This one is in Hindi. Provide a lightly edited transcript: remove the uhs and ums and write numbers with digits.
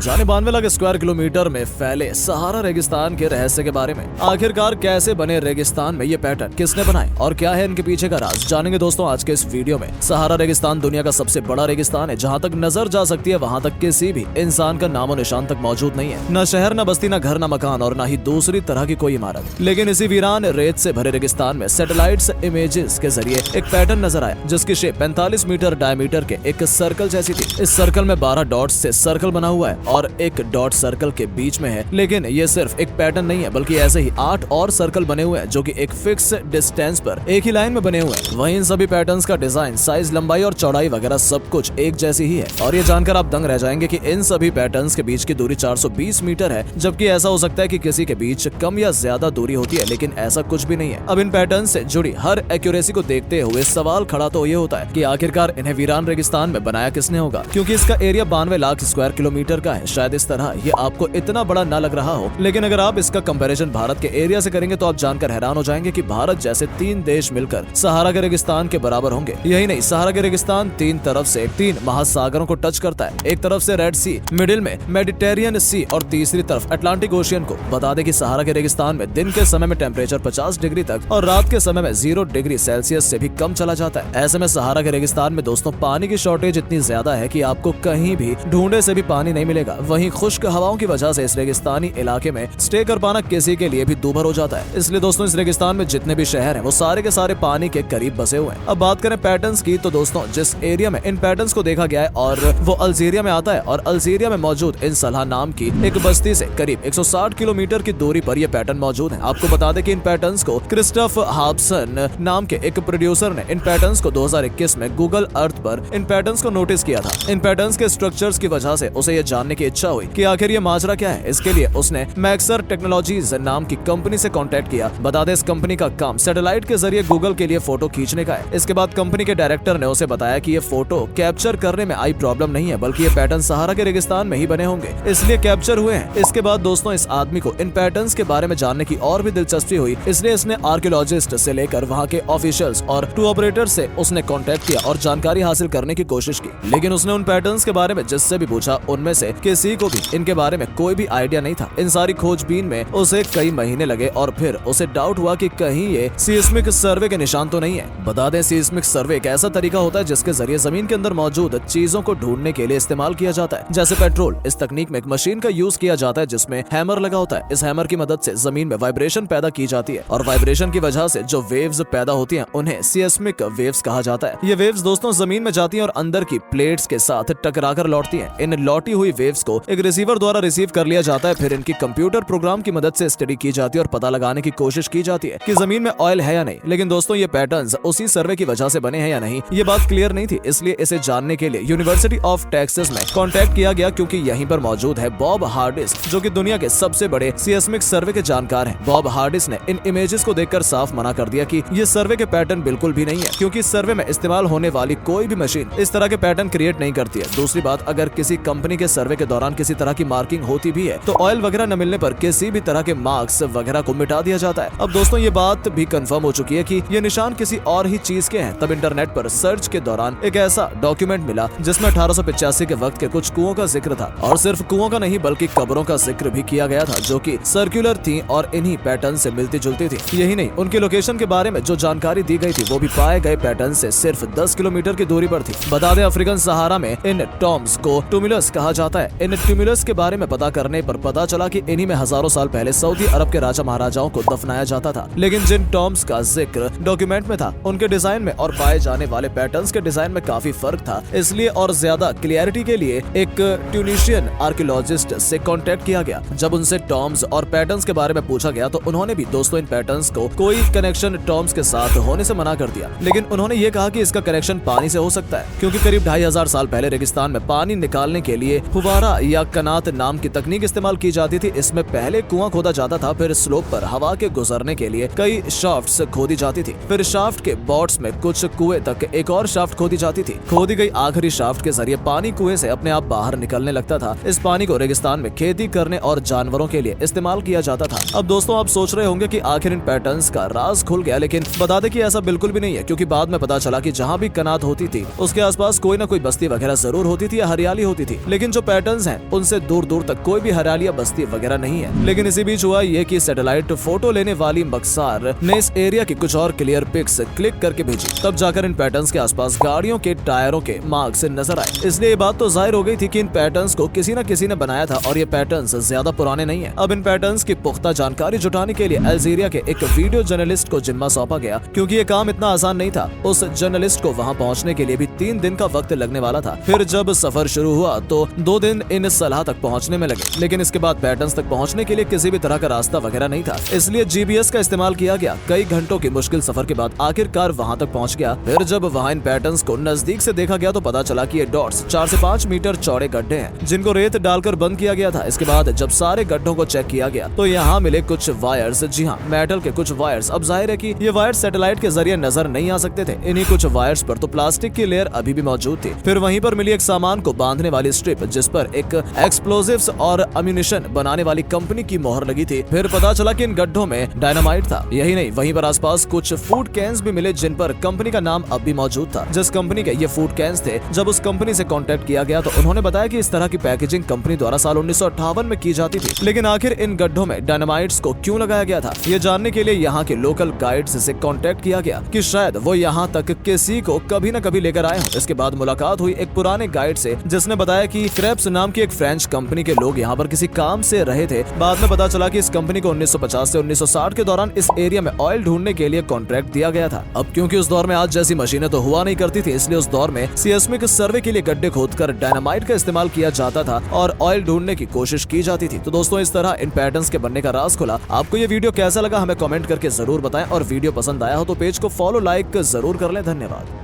जाने 92 लाख स्क्वायर किलोमीटर में फैले सहारा रेगिस्तान के रहस्य के बारे में। आखिरकार कैसे बने रेगिस्तान में ये पैटर्न, किसने बनाए और क्या है इनके पीछे का राज, जानेंगे दोस्तों आज के इस वीडियो में। सहारा रेगिस्तान दुनिया का सबसे बड़ा रेगिस्तान है। जहाँ तक नजर जा सकती है वहाँ तक किसी भी इंसान का नामो निशान तक मौजूद नहीं है। न शहर, न बस्ती, न घर, न मकान और न ही दूसरी तरह की कोई इमारत। लेकिन इसी वीरान रेत से भरे रेगिस्तान में सैटेलाइट्स इमेजेस के जरिए एक पैटर्न नजर आया जिसकी शेप 45 मीटर डायमीटर के एक सर्कल जैसी थी। इस सर्कल में 12 डॉट्स से सर्कल बना हुआ है और एक डॉट सर्कल के बीच में है। लेकिन ये सिर्फ एक पैटर्न नहीं है बल्कि ऐसे ही 8 और सर्कल बने हुए हैं जो कि एक फिक्स डिस्टेंस पर एक ही लाइन में बने हुए हैं। वहीं इन सभी पैटर्न्स का डिजाइन, साइज, लंबाई और चौड़ाई वगैरह सब कुछ एक जैसी ही है। और ये जानकर आप दंग रह जाएंगे कि इन सभी पैटर्न्स के बीच की दूरी 420 मीटर है, जबकि ऐसा हो सकता है कि किसी के बीच कम या ज्यादा दूरी होती है, लेकिन ऐसा कुछ भी नहीं है। अब इन पैटर्न से जुड़ी हर एक्यूरेसी को देखते हुए सवाल खड़ा तो ये होता है कि आखिरकार इन्हें वीरान रेगिस्तान में बनाया किसने होगा, क्योंकि इसका एरिया 92 लाख स्क्वायर किलोमीटर का है। शायद इस तरह ये आपको इतना बड़ा ना लग रहा हो, लेकिन अगर आप इसका कंपैरिजन भारत के एरिया से करेंगे तो आप जानकर हैरान हो जाएंगे कि भारत जैसे 3 देश मिलकर सहारा के रेगिस्तान के बराबर होंगे। यही नहीं, सहारा के रेगिस्तान 3 तरफ से 3 महासागरों को टच करता है। एक तरफ से रेड सी, मिडिल में मेडिटेरियन सी और तीसरी तरफ अटलांटिक ओशियन को। बता दें कि सहारा के रेगिस्तान में दिन के समय में टेम्परेचर 50 डिग्री तक और रात के समय में 0 डिग्री सेल्सियस से भी कम चला जाता है। ऐसे में सहारा के रेगिस्तान में दोस्तों पानी की शॉर्टेज इतनी ज्यादा है कि आपको कहीं भी ढूंढे से भी पानी नहीं मिलेगा। वहीं खुश्क हवाओं की वजह से इस रेगिस्तानी इलाके में स्टे कर पाना किसी के लिए भी दूभर हो जाता है। इसलिए दोस्तों इस रेगिस्तान में जितने भी शहर हैं वो सारे के सारे पानी के करीब बसे हुए हैं। अब बात करें पैटर्न्स की तो दोस्तों जिस एरिया में इन पैटर्न्स को देखा गया है और वो अल्जीरिया में आता है और अल्जीरिया में मौजूद इन सलाह नाम की एक बस्ती से करीब 160 किलोमीटर की दूरी पर ये पैटर्न मौजूद है। आपको बता दें कि इन पैटर्न्स को क्रिस्टफ हाब्सन नाम के एक प्रोड्यूसर ने इन पैटर्न्स को 2021 में गूगल अर्थ पर इन पैटर्न्स को नोटिस किया था। इन पैटर्न्स के स्ट्रक्चर्स की वजह से उसे ये जानने की इच्छा हुई कि आखिर ये माजरा क्या है। इसके लिए उसने मैक्सर टेक्नोलॉजीज नाम की कंपनी से कांटेक्ट किया। बता दें इस कंपनी का काम सैटेलाइट के जरिए गूगल के लिए फोटो खींचने का है। इसके बाद कंपनी के डायरेक्टर ने उसे बताया कि ये फोटो कैप्चर करने में आई प्रॉब्लम नहीं है बल्कि ये पैटर्न सहारा के रेगिस्तान में ही बने होंगे, इसलिए कैप्चर हुए हैं। इसके बाद दोस्तों इस आदमी को इन पैटर्न्स के बारे में जानने की और भी दिलचस्पी हुई, इसलिए इसने आर्कियोलॉजिस्ट से लेकर वहाँ के ऑफिशियल्स और टूर ऑपरेटर से उसने कांटेक्ट किया और जानकारी हासिल करने की कोशिश की। लेकिन उसने उन पैटर्न्स के बारे में जिससे भी पूछा उनमें से किसी को भी इनके बारे में कोई भी आइडिया नहीं था। इन सारी खोजबीन में उसे कई महीने लगे और फिर उसे डाउट हुआ कि कहीं ये सीस्मिक सर्वे के निशान तो नहीं है। बता दें सीस्मिक सर्वे एक ऐसा तरीका होता है जिसके जरिए जमीन के अंदर मौजूद चीजों को ढूंढने के लिए इस्तेमाल किया जाता है, जैसे पेट्रोल। इस तकनीक में एक मशीन का यूज किया जाता है जिसमें हैमर लगा होता है। इस हैमर की मदद से जमीन में वाइब्रेशन पैदा की जाती है और वाइब्रेशन की वजह से जो वेव्स पैदा होती हैं उन्हें सीस्मिक वेव्स कहा जाता है। ये वेव्स दोस्तों जमीन में जाती हैं और अंदर की प्लेट्स के साथ टकराकर लौटती हैं। इन लौटी हुई वेव्स को एक रिसीवर द्वारा रिसीव कर लिया जाता है, फिर इनकी कंप्यूटर प्रोग्राम की मदद से स्टडी की जाती है और पता लगाने की कोशिश की जाती है कि जमीन में ऑयल है या नहीं। लेकिन दोस्तों ये पैटर्न्स उसी सर्वे की वजह से बने हैं या नहीं, ये बात क्लियर नहीं थी। इसलिए इसे जानने के लिए यूनिवर्सिटी ऑफ टेक्सास में कांटेक्ट किया गया, क्योंकि यहीं पर मौजूद है बॉब हार्डिस जो कि दुनिया के सबसे बड़े सीस्मिक सर्वे के जानकार हैं। बॉब हार्डिस ने इन इमेजेस को देखकर साफ मना कर दिया कि ये सर्वे के पैटर्न बिल्कुल भी नहीं है, क्योंकि इस सर्वे में इस्तेमाल होने वाली कोई भी मशीन इस तरह के पैटर्न क्रिएट नहीं करती है। दूसरी बात, अगर किसी कंपनी के सर्वे के दौरान किसी तरह की मार्किंग होती भी है तो ऑयल वगैरह न मिलने पर किसी भी तरह के मार्क्स वगैरह को मिटा दिया जाता है। अब दोस्तों ये बात भी कंफर्म हो चुकी है कि ये निशान किसी और ही चीज के हैं। तब इंटरनेट पर सर्च के दौरान एक ऐसा डॉक्यूमेंट मिला जिसमें 1885 के वक्त के कुछ कुओं का जिक्र था और सिर्फ कुओं का नहीं बल्कि कब्रों का जिक्र भी किया गया था जो कि सर्कुलर थी और इन्हीं पैटर्न से मिलती जुलती थी। यही नहीं, उनकी लोकेशन के बारे में जो जानकारी दी गई थी वो भी पाए गए पैटर्न से सिर्फ 10 किलोमीटर की दूरी पर थी। बता दें अफ्रीकन सहारा में इन टॉम्स को ट्यूमुलस कहा जाता है। इन ट्यूमुलस के बारे में पता करने पर पता चला कि इन्हीं में हजारों साल पहले सऊदी अरब के राजा महाराजाओं को दफनाया जाता था। लेकिन जिन टॉम्स का जिक्र डॉक्यूमेंट में था उनके डिजाइन में और पाए जाने वाले पैटर्न्स के डिजाइन में काफी फर्क था। इसलिए और ज्यादा क्लियरिटी के लिए एक ट्यूनिशियन आर्कियोलॉजिस्ट से कांटेक्ट किया गया। जब उनसे टॉम्स और पैटर्न्स के बारे में पूछा गया तो उन्होंने भी दोस्तों इन पैटर्न्स को कोई कनेक्शन टॉम्स के साथ होने से मना कर दिया। लेकिन उन्होंने ये कहा कि इसका कनेक्शन पानी से हो सकता है, क्योंकि करीब 2500 साल पहले रेगिस्तान में पानी निकालने के लिए फुवारा या कनात नाम की तकनीक इस्तेमाल की जाती थी। इसमें पहले कुआं खोदा जाता था, फिर स्लोप पर हवा के गुजरने के लिए कई शाफ्ट्स खोदी जाती थी, फिर शाफ्ट के बॉट्स में कुछ कुएं तक एक और शाफ्ट खोदी जाती थी। खोदी गई आखिरी शाफ्ट के जरिए पानी कुएं से अपने आप बाहर निकलने लगता था। इस पानी को रेगिस्तान में खेती करने और जानवरों के लिए इस्तेमाल किया जाता था। अब दोस्तों आप सोच रहे होंगे कि आखिर इन पैटर्न्स का राज खुल गया, लेकिन बता दें कि ऐसा बिल्कुल भी नहीं है, क्योंकि बाद में पता चला कि जहाँ भी कनात होती थी उसके आसपास कोई ना कोई बस्ती वगैरह जरूर होती थी या हरियाली होती थी। लेकिन जो पैटर्न पैटर्न्स हैं उनसे दूर दूर तक कोई भी हरियाली या बस्ती वगैरह नहीं है। लेकिन इसी बीच हुआ ये कि सैटेलाइट फोटो लेने वाली मक्सार ने इस एरिया की कुछ और क्लियर पिक्स क्लिक करके भेजी, तब जाकर इन पैटर्न्स के आसपास गाड़ियों के टायरों के मार्क्स नजर आए। इसलिए ये बात तो जाहिर हो गई थी कि इन पैटर्न्स को किसी न किसी ने बनाया था और ये पैटर्न्स ज्यादा पुराने नहीं है। अब इन पैटर्न्स की पुख्ता जानकारी जुटाने के लिए अल्जीरिया के एक वीडियो जर्नलिस्ट को जिम्मा सौंपा गया, क्योंकि ये काम इतना आसान नहीं था। उस जर्नलिस्ट को वहाँ पहुँचने के लिए भी 3 दिन का वक्त लगने वाला था। फिर जब सफर शुरू हुआ तो 2 दिन इन सलाह तक पहुँचने में लगे, लेकिन इसके बाद पैटर्न्स तक पहुँचने के लिए किसी भी तरह का रास्ता वगैरह नहीं था। इसलिए जीपीएस का इस्तेमाल किया गया। कई घंटों की मुश्किल सफर के बाद आखिरकार वहाँ तक पहुँच गया। फिर जब वहाँ इन पैटर्न्स को नजदीक से देखा गया तो पता चला कि ये डॉट्स 4 से 5 मीटर चौड़े गड्ढे हैं, जिनको रेत डालकर बंद किया गया था। इसके बाद जब सारे गड्ढों को चेक किया गया तो यहाँ मिले कुछ वायर्स, जी हाँ, मेटल के कुछ वायर्स। अब जाहिर है कि ये वायर्स सैटेलाइट के जरिए नजर नहीं आ सकते थे। इन्हीं कुछ वायर्स पर तो प्लास्टिक की लेयर अभी भी मौजूद थी। फिर वहीं पर मिली एक सामान को बांधने वाली स्ट्रिप, जिस पर एक एक्सप्लोजिव्स और अम्यूनिशन बनाने वाली कंपनी की मोहर लगी थी। फिर पता चला कि इन गड्ढों में डायनामाइट था। यही नहीं, वहीं पर आसपास कुछ फूड कैंस भी मिले, जिन पर कंपनी का नाम अब भी मौजूद था। जिस कंपनी के ये फूड कैंस थे, जब उस कंपनी से कांटेक्ट किया गया तो उन्होंने बताया कि इस तरह की पैकेजिंग कंपनी द्वारा साल 1958 में की जाती थी। लेकिन आखिर इन गड्ढों में डायनामाइट्स को क्यों लगाया गया था, ये जानने के लिए यहाँ के लोकल गाइड्स से कांटेक्ट किया गया कि शायद वो यहाँ तक किसी को कभी न कभी लेकर आए हों। इसके बाद मुलाकात हुई एक पुराने गाइड से, जिसने बताया कि क्रेप्स नाम की एक फ्रेंच कंपनी के लोग यहाँ पर किसी काम से रहे थे। बाद में पता चला कि इस कंपनी को 1950 से 1960 के दौरान इस एरिया में ऑयल ढूंढने के लिए कॉन्ट्रैक्ट दिया गया था। अब क्योंकि उस दौर में आज जैसी मशीनें तो हुआ नहीं करती थी, इसलिए उस दौर में सिस्मिक सर्वे के लिए गड्ढे खोदकर डायनामाइट का इस्तेमाल किया जाता था और ऑयल ढूंढने की कोशिश की जाती थी। तो दोस्तों, इस तरह इन पैटर्न्स के बनने का राज खुला। आपको ये वीडियो कैसा लगा हमें कमेंट करके जरूर बताएं, और वीडियो पसंद आया हो तो पेज को फॉलो लाइक जरूर कर लें। धन्यवाद।